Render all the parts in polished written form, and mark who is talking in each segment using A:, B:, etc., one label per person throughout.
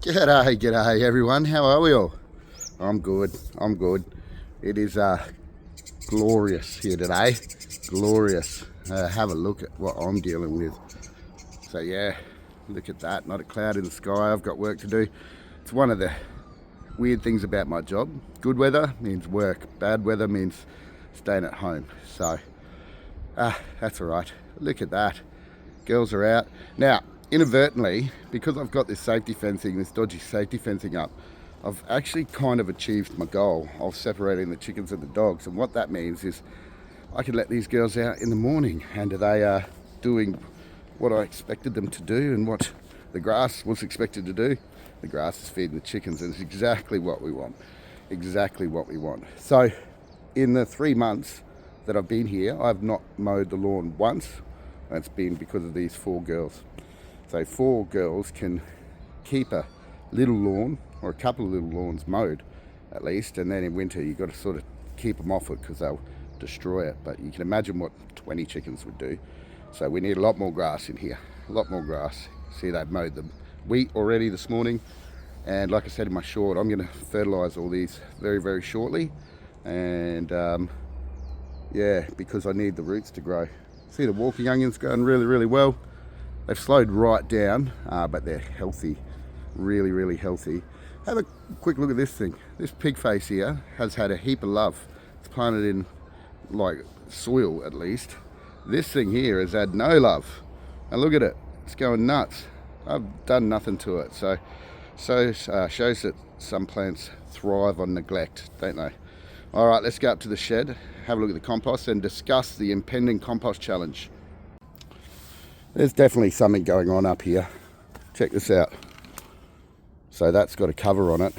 A: G'day everyone. How are we all? I'm good. It is glorious here today. Glorious. Have a look at what I'm dealing with. So yeah, look at that. Not a cloud in the sky. I've got work to do. It's one of the weird things about my job. Good weather means work. Bad weather means staying at home. So that's all right. Look at that. Girls are out. Now, inadvertently, because I've got this safety fencing, this dodgy safety fencing up, I've actually kind of achieved my goal of separating the chickens and the dogs. And what that means is I can let these girls out in the morning and they are doing what I expected them to do and what the grass was expected to do. The grass is feeding the chickens, and it's exactly what we want. Exactly what we want. So in the 3 months that I've been here, I've not mowed the lawn once. That's been because of these 4 girls. So 4 girls can keep a little lawn or a couple of little lawns mowed at least, and then in winter you've got to sort of keep them off it because they'll destroy it. But you can imagine what 20 chickens would do. So we need a lot more grass in here, a lot more grass. See, they've mowed the wheat already this morning, and like I said in my short, I'm going to fertilise all these very, very shortly, and yeah, because I need the roots to grow. See, the walking onions going really, really well. They've slowed right down, but they're healthy, really, really healthy. Have a quick look at this thing. This pig face here has had a heap of love. It's planted in like soil at least. This thing here has had no love. And look at it, it's going nuts. I've done nothing to it. So shows that some plants thrive on neglect, don't they? All right, let's go up to the shed, have a look at the compost and discuss the impending compost challenge. There's definitely something going on up here. Check this out. So that's got a cover on it,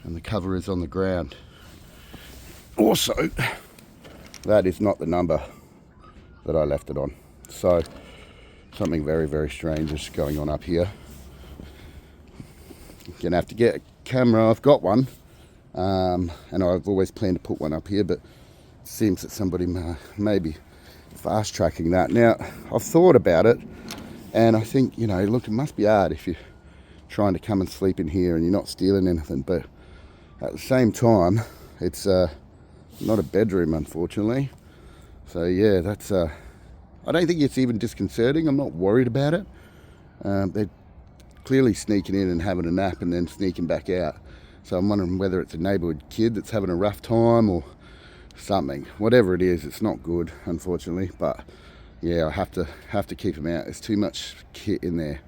A: and the cover is on the ground. Also, that is not the number that I left it on. So something very, very strange is going on up here. You're gonna have to get a camera. I've got one. And I've always planned to put one up here, but it seems that somebody may be fast tracking that. Now, I've thought about it, and I think, you know, look, it must be hard if you're trying to come and sleep in here and you're not stealing anything, but at the same time, it's not a bedroom, unfortunately. So yeah, that's I don't think it's even disconcerting. I'm not worried about it. They're clearly sneaking in and having a nap and then sneaking back out. So I'm wondering whether it's a neighbourhood kid that's having a rough time or something. Whatever it is, it's not good, unfortunately. But yeah, I have to keep them out. There's too much kit in there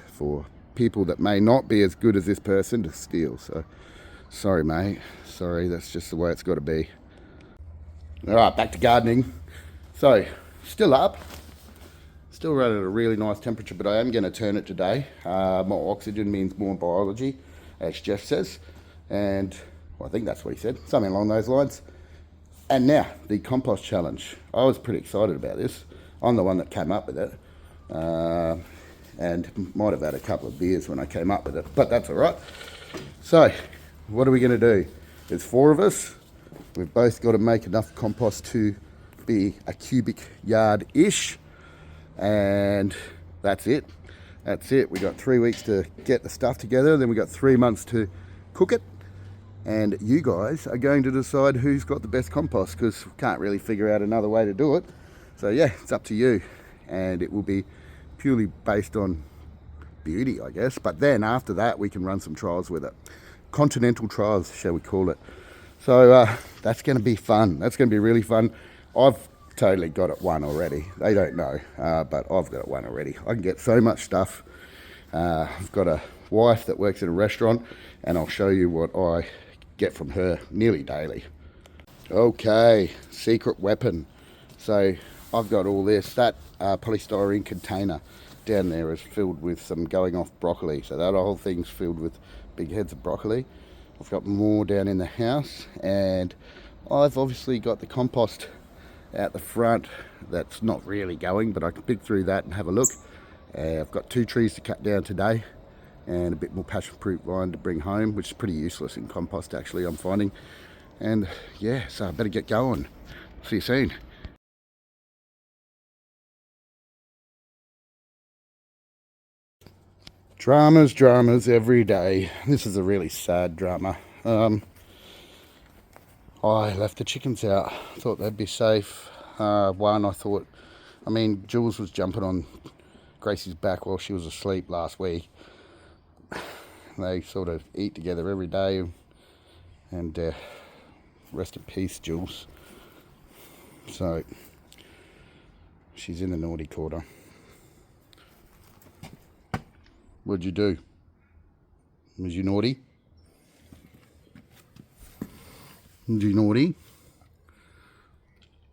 A: for people that may not be as good as this person to steal. So sorry, mate. Sorry, that's just the way it's got to be. All right, back to gardening. So still up. Still running at a really nice temperature, but I am going to turn it today. More oxygen means more biology, as Jeff says, and well, I think that's what he said, something along those lines. And now, the compost challenge. I was pretty excited about this. I'm the one that came up with it, and might have had a couple of beers when I came up with it, but that's all right. So, what are we going to do? There's 4 of us. We've both got to make enough compost to be a cubic yard-ish, and that's it. That's it. We got 3 weeks to get the stuff together, then we got 3 months to cook it, and you guys are going to decide who's got the best compost, because we can't really figure out another way to do it. So yeah, it's up to you, and it will be purely based on beauty, I guess. But then after that, we can run some trials with it. Continental trials, shall we call it. So that's going to be fun. That's going to be really fun. I've totally got it won already. They don't know, but I've got it won already. I can get so much stuff. I've got a wife that works at a restaurant, and I'll show you what I get from her nearly daily. Okay, secret weapon. So I've got all this. That polystyrene container down there is filled with some going off broccoli. So that whole thing's filled with big heads of broccoli. I've got more down in the house, and I've obviously got the compost out the front that's not really going, but I can pick through that and have a look. I've got 2 trees to cut down today and a bit more passion fruit vine to bring home, which is pretty useless in compost actually, I'm finding. And yeah, so I better get going. See you soon. Dramas every day. This is a really sad drama. I left the chickens out. Thought they'd be safe. Jules was jumping on Gracie's back while she was asleep last week. They sort of eat together every day. And rest in peace, Jules. So, she's in the naughty quarter. What'd you do? Was you naughty? Was you naughty?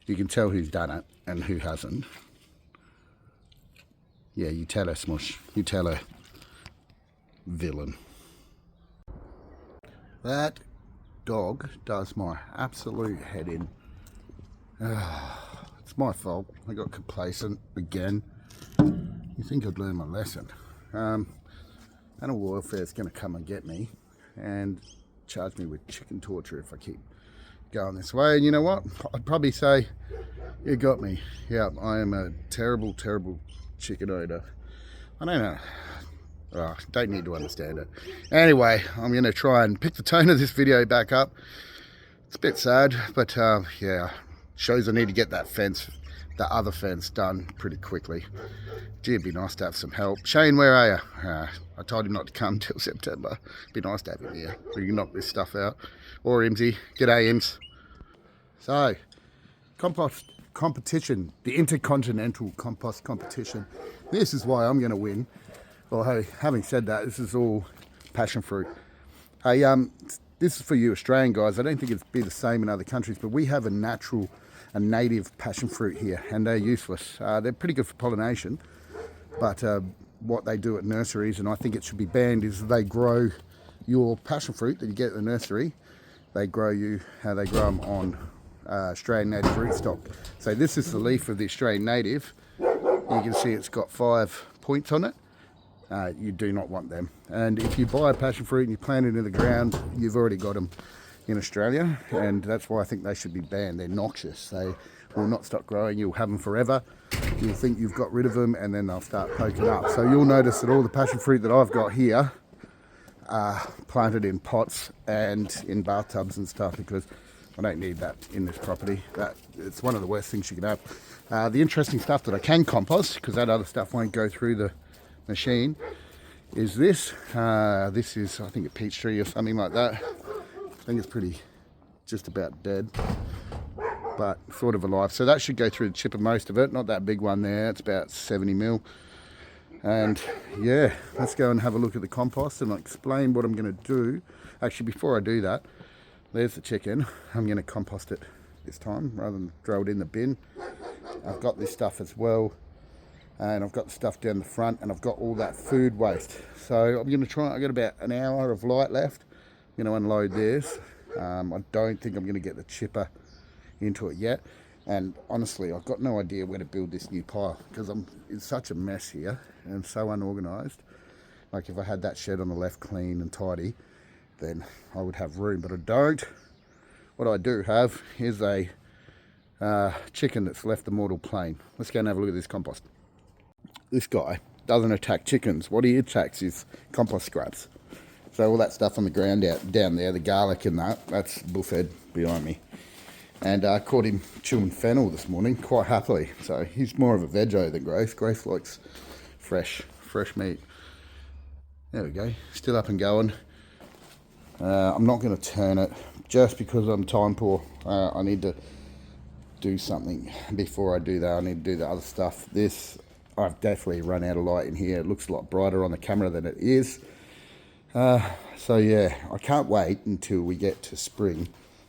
A: You can tell who's done it and who hasn't. Yeah, you tell her, Smush. You tell her, villain. That dog does my absolute head in. It's my fault. I got complacent again. You think I'd learn my lesson. Animal welfare is going to come and get me and charge me with chicken torture if I keep going this way. And you know what? I'd probably say, you got me. Yeah, I am a terrible, terrible chicken owner. I don't know. Oh, don't need to understand it. Anyway, I'm going to try and pick the tone of this video back up. It's a bit sad, but yeah, shows I need to get that fence, the other fence, done pretty quickly. Gee, it'd be nice to have some help. Shane, where are you? I told him not to come till September. It'd be nice to have him here so you can knock this stuff out. Or Imsy. G'day, Ims. So, compost competition, the Intercontinental Compost Competition. This is why I'm going to win. Well, hey, having said that, this is all passion fruit. Hey, this is for you Australian guys. I don't think it'd be the same in other countries, but we have a native passion fruit here, and they're useless. They're pretty good for pollination, but what they do at nurseries, and I think it should be banned, is they grow your passion fruit that you get at the nursery. They grow them on Australian native rootstock. So this is the leaf of the Australian native. You can see it's got 5 points on it. You do not want them. And if you buy a passion fruit and you plant it in the ground, you've already got them in Australia, and that's why I think they should be banned. They're noxious. They will not stop growing. You'll have them forever. You'll think you've got rid of them, and then they'll start poking up. So you'll notice that all the passion fruit that I've got here are planted in pots and in bathtubs and stuff, because I don't need that in this property. It's one of the worst things you can have. The interesting stuff that I can compost, because that other stuff won't go through the machine, is this. This is, I think, a peach tree or something like that. I think it's just about dead, but sort of alive. So that should go through the chipper, most of it. Not that big one there. It's about 70 mil. And yeah, let's go and have a look at the compost and I'll explain what I'm going to do. Actually, before I do that, there's the chicken. I'm going to compost it this time rather than throw it in the bin. I've got this stuff as well, and I've got the stuff down the front, and I've got all that food waste. So I'm going to try. I've got about an hour of light left. I'm going to unload this. I don't think I'm going to get the chipper into it yet. And honestly, I've got no idea where to build this new pile, because it's such a mess here and so unorganised. Like, if I had that shed on the left clean and tidy, then I would have room, but I don't. What I do have is a chicken that's left the mortal plane. Let's go and have a look at this compost. This guy doesn't attack chickens. What he attacks is compost scraps. So all that stuff on the ground down there, the garlic and that's bullfed behind me. And I caught him chewing fennel this morning quite happily. So he's more of a veggie than Grace. Grace likes fresh meat. There we go, still up and going. I'm not going to turn it just because I'm time poor. I need to do something before I do that. I need to do the other stuff. I've definitely run out of light in here. It looks a lot brighter on the camera than it is. So yeah, I can't wait until we get to spring,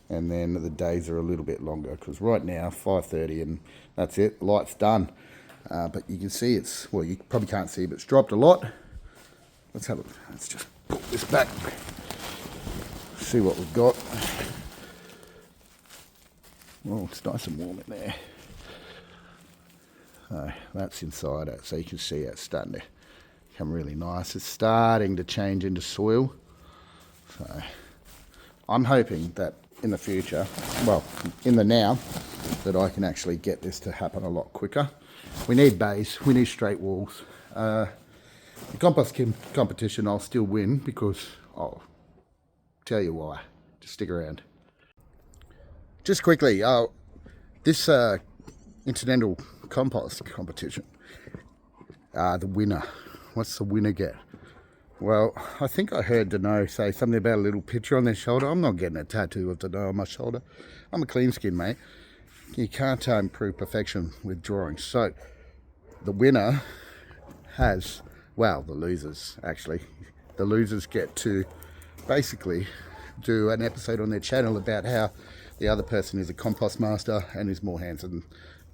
A: and then the days are a little bit longer, because right now 5:30 and that's it, light's done. But you can see well, you probably can't see, but it's dropped a lot. Let's just pull this back, see what we've got. Well, it's nice and warm in there. That's inside it, so you can see it's starting to become really nice. It's starting to change into soil. So I'm hoping that in the future, well, in the now, that I can actually get this to happen a lot quicker. We need bays, we need straight walls. The compost competition I'll still win because I'll tell you why. Just stick around. Just quickly, this incidental compost competition, the winner. What's the winner get? Well, I think I heard Dano say something about a little picture on their shoulder. I'm not getting a tattoo of Dano on my shoulder. I'm a clean skin, mate. You can't improve perfection with drawings. So the winner has, well, the losers actually. The losers get to basically do an episode on their channel about how the other person is a compost master and is more handsome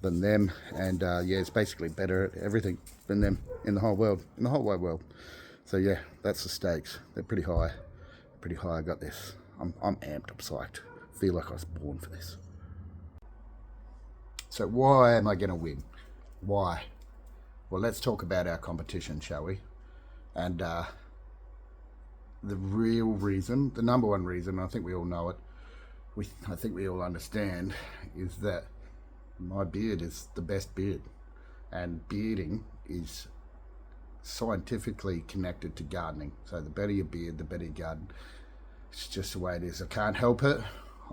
A: than them, and yeah, it's basically better at everything than them in the whole world, in the whole wide world. So yeah, that's the stakes. They're pretty high. Pretty high. I got this. I'm amped. I'm psyched. I feel like I was born for this. So why am I going to win? Why? Well, let's talk about our competition, shall we? And the real reason, the number one reason, I think we all know it, I think we all understand, is that my beard is the best beard. And bearding is scientifically connected to gardening. So the better your beard, the better your garden. It's just the way it is. I can't help it.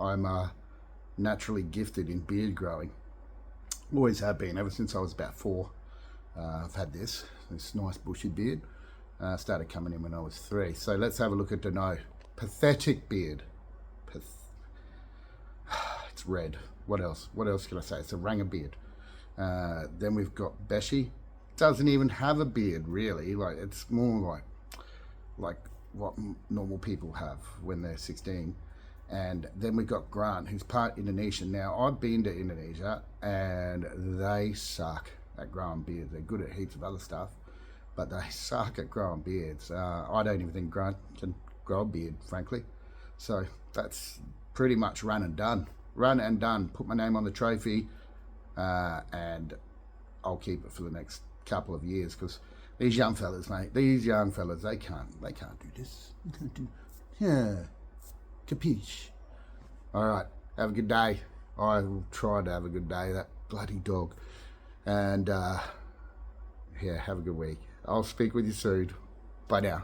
A: I'm naturally gifted in beard growing. Always have been, ever since I was about 4. I've had this nice bushy beard. Started coming in when I was 3. So let's have a look at Dano. Pathetic beard. It's red. What else? What else can I say? It's a ranger beard. Then we've got Beshi. Doesn't even have a beard, really. Like, it's more like what normal people have when they're 16. And then we've got Grant, who's part Indonesian. Now, I've been to Indonesia, and they suck at growing beards. They're good at heaps of other stuff, but they suck at growing beards. I don't even think Grant can grow a beard, frankly. So that's pretty much run and done. Run and done. Put my name on the trophy, and I'll keep it for the next couple of years, because these young fellas, mate, they can't do this. They can't do, yeah, capiche. All right, have a good day. I will try to have a good day, that bloody dog. And yeah, have a good week. I'll speak with you soon. Bye now.